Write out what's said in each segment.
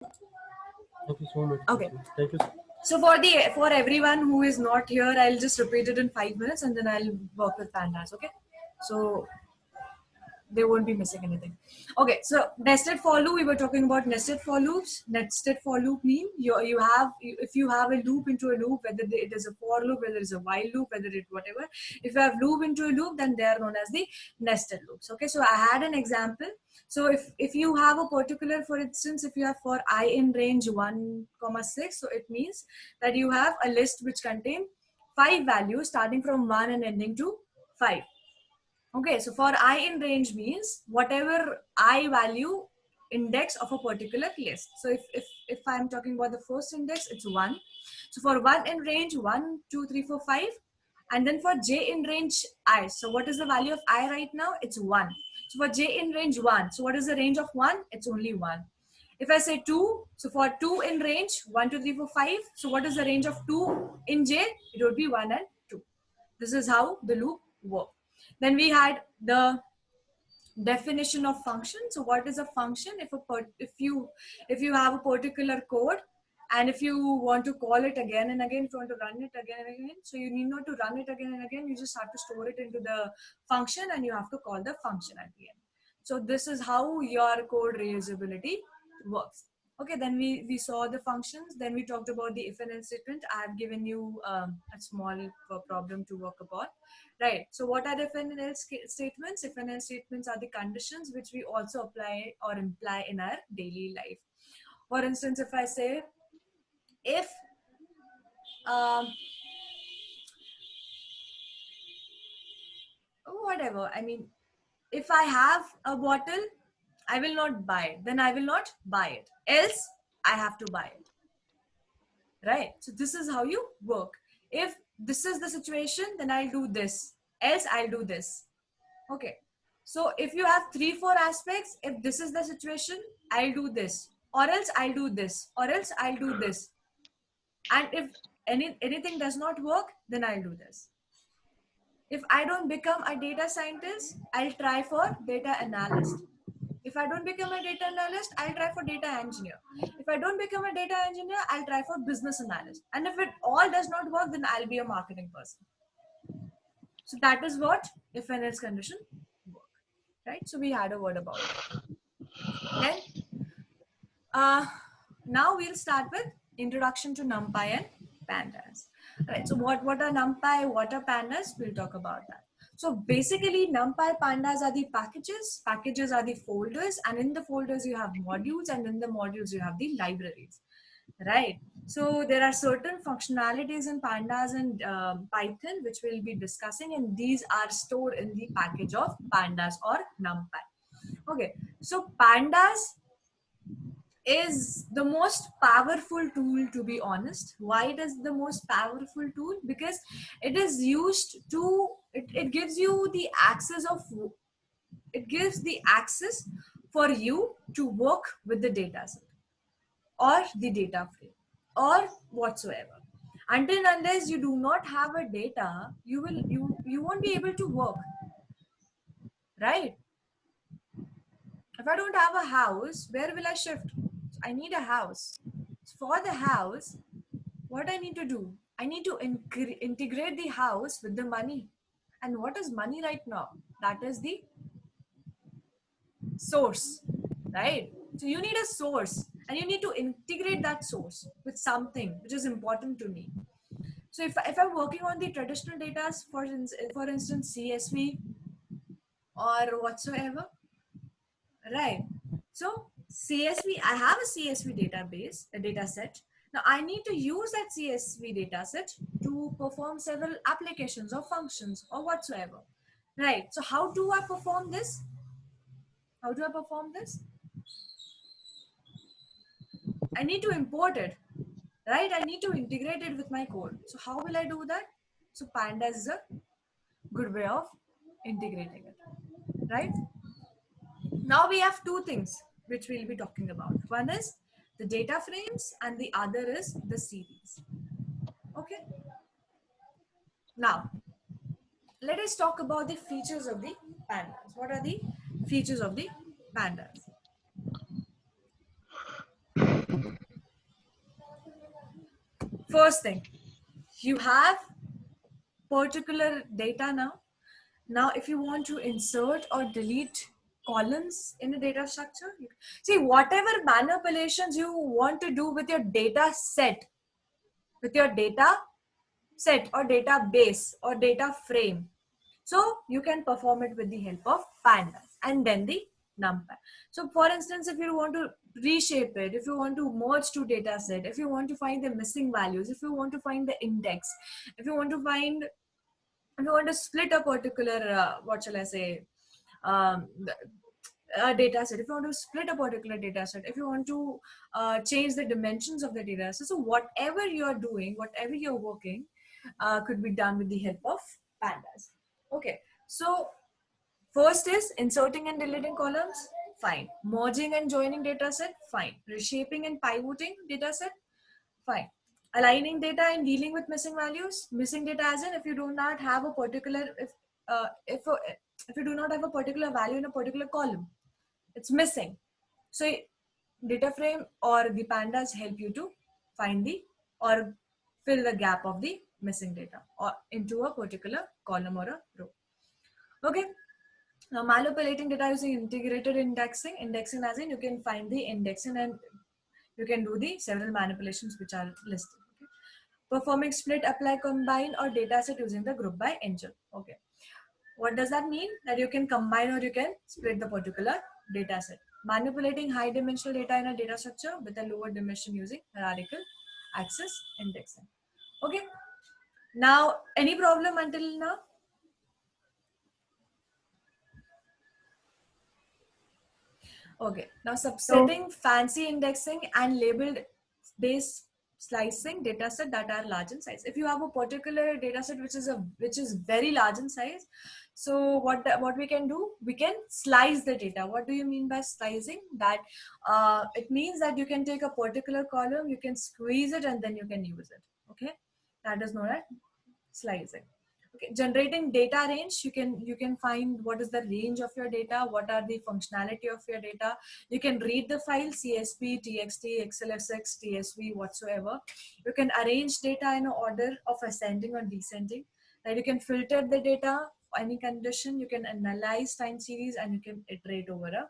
Thank you so much. Okay. Thank you. So for everyone who is not here, I'll just repeat it in 5 minutes and then I'll work with pandas. Okay. So they won't be missing anything. Okay, so nested for loop, we were talking about nested for loops. Nested for loop mean if you have a loop into a loop, whether it is a for loop, whether it's a while loop, whether it whatever. If you have loop into a loop, then they are known as the nested loops. Okay, so I had an example. So if you have a particular, for instance, if you have for I in range 1,6, so it means that you have a list which contain 5 values starting from 1 and ending to 5. Okay, so for I in range means whatever I value index of a particular list. So if I'm talking about the first index, it's 1. So for 1 in range, 1, 2, 3, 4, 5. And then for j in range I. So what is the value of I right now? It's 1. So for j in range 1. So what is the range of 1? It's only 1. If I say 2, so for 2 in range, 1, 2, 3, 4, 5. So what is the range of 2 in j? It would be 1 and 2. This is how the loop works. Then we had the definition of function. So what is a function? If you have a particular code and if you want to call it again and again, if you want to run it again and again, so you need not to run it again and again. You just have to store it into the function and you have to call the function at the end. So this is how your code reusability works. Okay, then we saw the functions. Then we talked about the if and else statement. I have given you a small problem to work upon. Right. So what are the if and else statements? If and else statements are the conditions which we also apply or imply in our daily life. For instance, if I say, if whatever, I mean, if I have a bottle, I will not buy it. Then I will not buy it. Else, I have to buy it. Right. So this is how you work. If this is the situation, then I'll do this. Else, I'll do this. Okay. So if you have 3-4 aspects, if this is the situation, I'll do this, or else I'll do this, or else I'll do this. And if anything does not work, then I'll do this. If I don't become a data scientist, I'll try for data analyst. If I don't become a data analyst, I'll try for data engineer. If I don't become a data engineer, I'll try for business analyst. And if it all does not work, then I'll be a marketing person. So that is what if and else condition work, right? So we had a word about that. Then now we'll start with introduction to NumPy and pandas. Right. So what are NumPy? What are pandas? We'll talk about that. So basically, NumPy pandas are the packages. Packages are the folders, and in the folders you have modules, and in the modules you have the libraries. Right. So there are certain functionalities in pandas and Python which we'll be discussing, and these are stored in the package of pandas or NumPy. Okay. So pandas is the most powerful tool, to be honest. Why it is the most powerful tool? Because it is used to it gives you the access of it gives the access for you to work with the data set or the data frame or whatsoever. Until unless you do not have a data, you won't be able to work, right? If I don't have a house, where will I shift? I need a house. For the house, what I need to do? I need to integrate the house with the money. And what is money right now? That is the source, right? So you need a source and you need to integrate that source with something which is important to me. So if I'm working on the traditional data, for instance, CSV or whatsoever, right? So CSV, I have a CSV database, a data set. Now I need to use that CSV data set to perform several applications or functions or whatsoever. Right. So how do I perform this? How do I perform this? I need to import it, right? I need to integrate it with my code. So how will I do that? So Pandas is a good way of integrating it, right? Now we have two things which we'll be talking about. One is the data frames and the other is the series. Okay. Now, let us talk about the features of the pandas. What are the features of the pandas? first thing, you have particular data now. Now, if you want to insert or delete columns in a data structure, see, whatever manipulations you want to do with your data set, with your data set or database or data frame, so you can perform it with the help of pandas and then the numpy. So for instance, if you want to reshape it, if you want to merge two data set, if you want to find the missing values, if you want to find the index, if you want to find, if you want to split a particular what shall I say, a data set, if you want to split a particular data set, if you want to change the dimensions of the data set, so whatever you're doing, whatever you're working, could be done with the help of pandas. Okay, so first is inserting and deleting columns, fine. Merging and joining data set, fine. Reshaping and pivoting data set, fine. Aligning data and dealing with missing values. Missing data as in if you do not have a particular, if you do not have a particular value in a particular column, it's missing. So data frame or the pandas help you to find the or fill the gap of the missing data or into a particular column or a row. Okay. Now, manipulating data using integrated indexing. Indexing as in you can find the indexing and you can do the several manipulations which are listed. Okay. Performing split, apply, combine or data set using the group by engine. Okay. What does that mean? That you can combine or you can split the particular data set. Manipulating high dimensional data in a data structure with a lower dimension using hierarchical access indexing. Okay. Now, any problem until now? Okay, now subsetting, fancy indexing and labeled based slicing dataset that are large in size. If you have a particular dataset which is very large in size, so what we can do, we can slice the data. What do you mean by slicing? That it means that you can take a particular column, you can squeeze it and then you can use it. Okay, that is known as slicing. Okay, generating data range, you can find what is the range of your data, what are the functionality of your data. You can read the file CSV, TXT, XLSX, TSV, whatsoever. You can arrange data in order of ascending or descending. That you can filter the data for any condition, you can analyze time series and you can iterate over a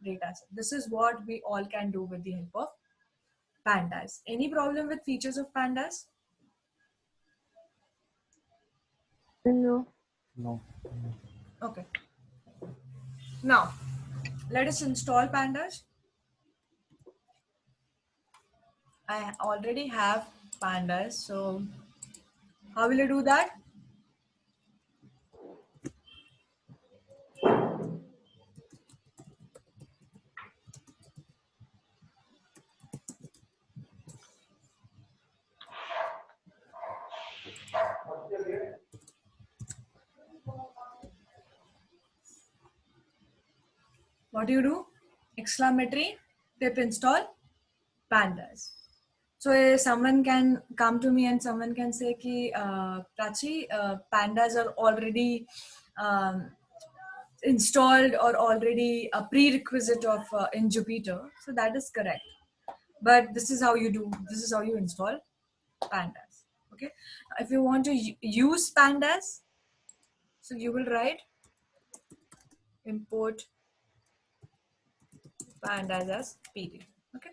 data set. This is what we all can do with the help of pandas. Any problem with features of pandas? No. No. Okay. Now, let us install pandas. I already have pandas, so how will you do that? What do you do? Exclamatory pip install pandas. So someone can come to me and someone can say ki Prachi, pandas are already um, installed or already a prerequisite of in Jupyter. So that is correct. But this is how you do. This is how you install pandas. Okay. If you want to use pandas, so you will write import pandas as PD. Okay.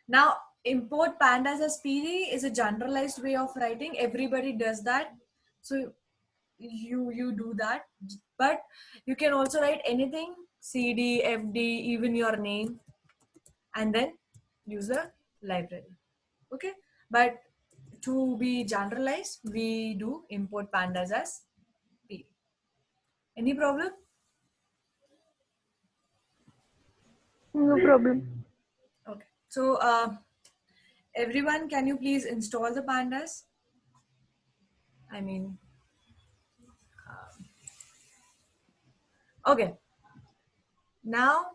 Now, import pandas as PD is a generalized way of writing. Everybody does that. So you do that, but you can also write anything, CD, FD, even your name, and then use the library. Okay. But to be generalized, we do import pandas as PD. Any problem? No problem. Okay. So everyone, can you please install the pandas? I mean, okay. Now,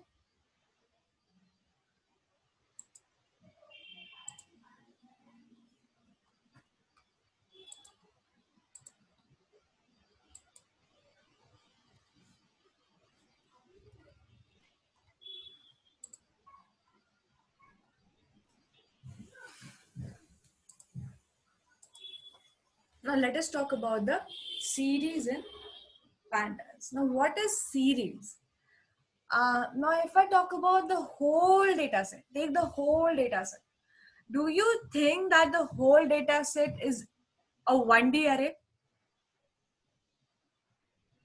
Now let us talk about the series in pandas. Now what is series? Now if I talk about the whole data set, take the whole data set. Do you think that the whole data set is a 1D array?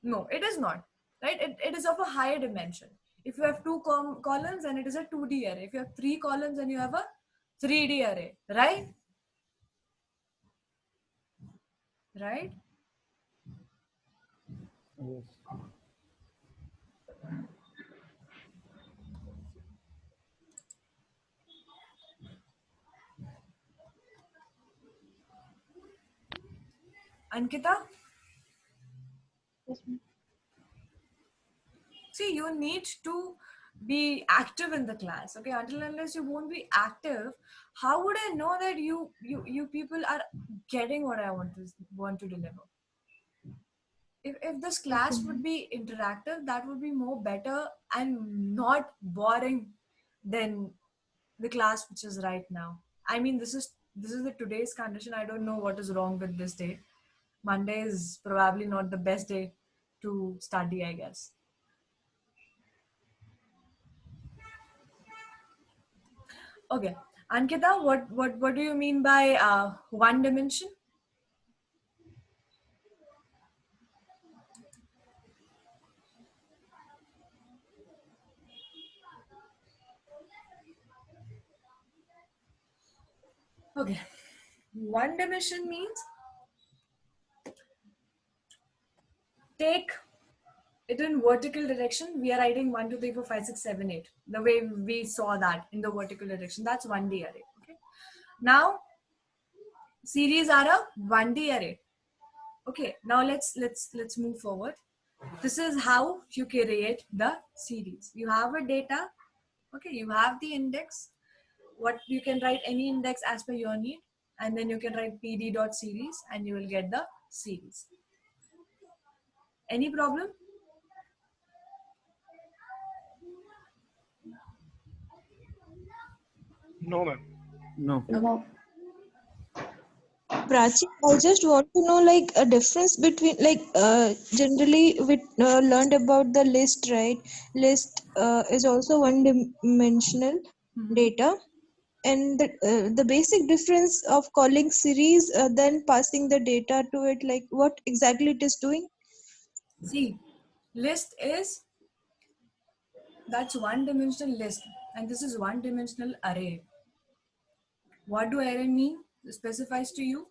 No, it is not. Right? It is of a higher dimension. If you have two columns, then it is a 2D array. If you have three columns, then you have a 3D array. Right? Right? Yes. Ankita? Yes, ma'am. See, you need to be active in the class. Okay, until unless you won't be active, how would I know that you people are getting what I want to deliver? If this class would be interactive, that would be more better and not boring than the class which is right now. I mean, this is the today's condition. I don't know what is wrong with this day. Monday is probably not the best day to study, I guess. Okay, Ankita, what do you mean by one dimension? Okay, one dimension means take it in vertical direction. We are writing 1, 2, 3, 4, 5, 6, 7, 8. The way we saw that in the vertical direction, that's 1D array. Okay. Now series are a 1D array. Okay. Now let's move forward. This is how you create the series. You have a data. Okay. You have the index. What you can write any index as per your need, and then you can write pd.series and you will get the series. Any problem? No, ma'am. No. No. Prachi, I just want to know like a difference between like generally we learned about the list, right? List is also one dimensional data, and the basic difference of calling series then passing the data to it, like what exactly it is doing. See, list is that's one dimensional list, and this is one dimensional array. What do array mean? It specifies to you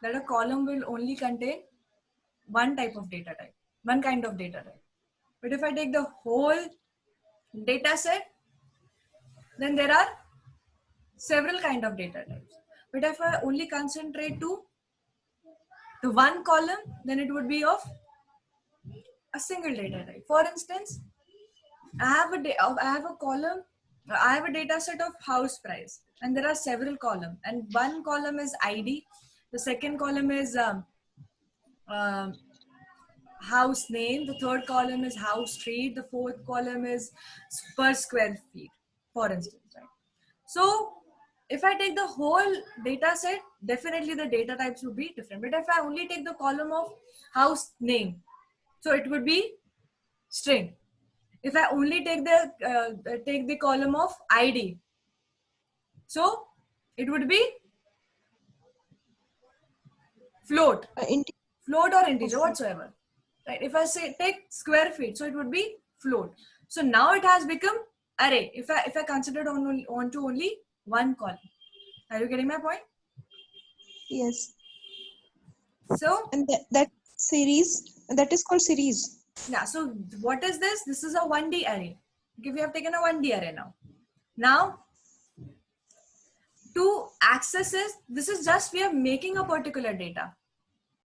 that a column will only contain one type of data type, one kind of data type. But if I take the whole data set, then there are several kind of data types. But if I only concentrate to the one column, then it would be of a single data type. For instance, I have a column, I have a data set of house price, and there are several columns, and one column is ID, the second column is um, house name, the third column is house street, the fourth column is per square feet, for instance, right? So if I take the whole data set, definitely the data types would be different. But if I only take the column of house name, so it would be string. If I only take the column of ID, so it would be float, float or integer whatsoever, right? If I say take square feet, so it would be float. So now it has become array. If I consider on to only one column, are you getting my point? Yes. So And that series, that is called series. yeah. So what is this? This is a 1D array. Okay, we have taken a 1D array now. Now to access this is just we are making a particular data.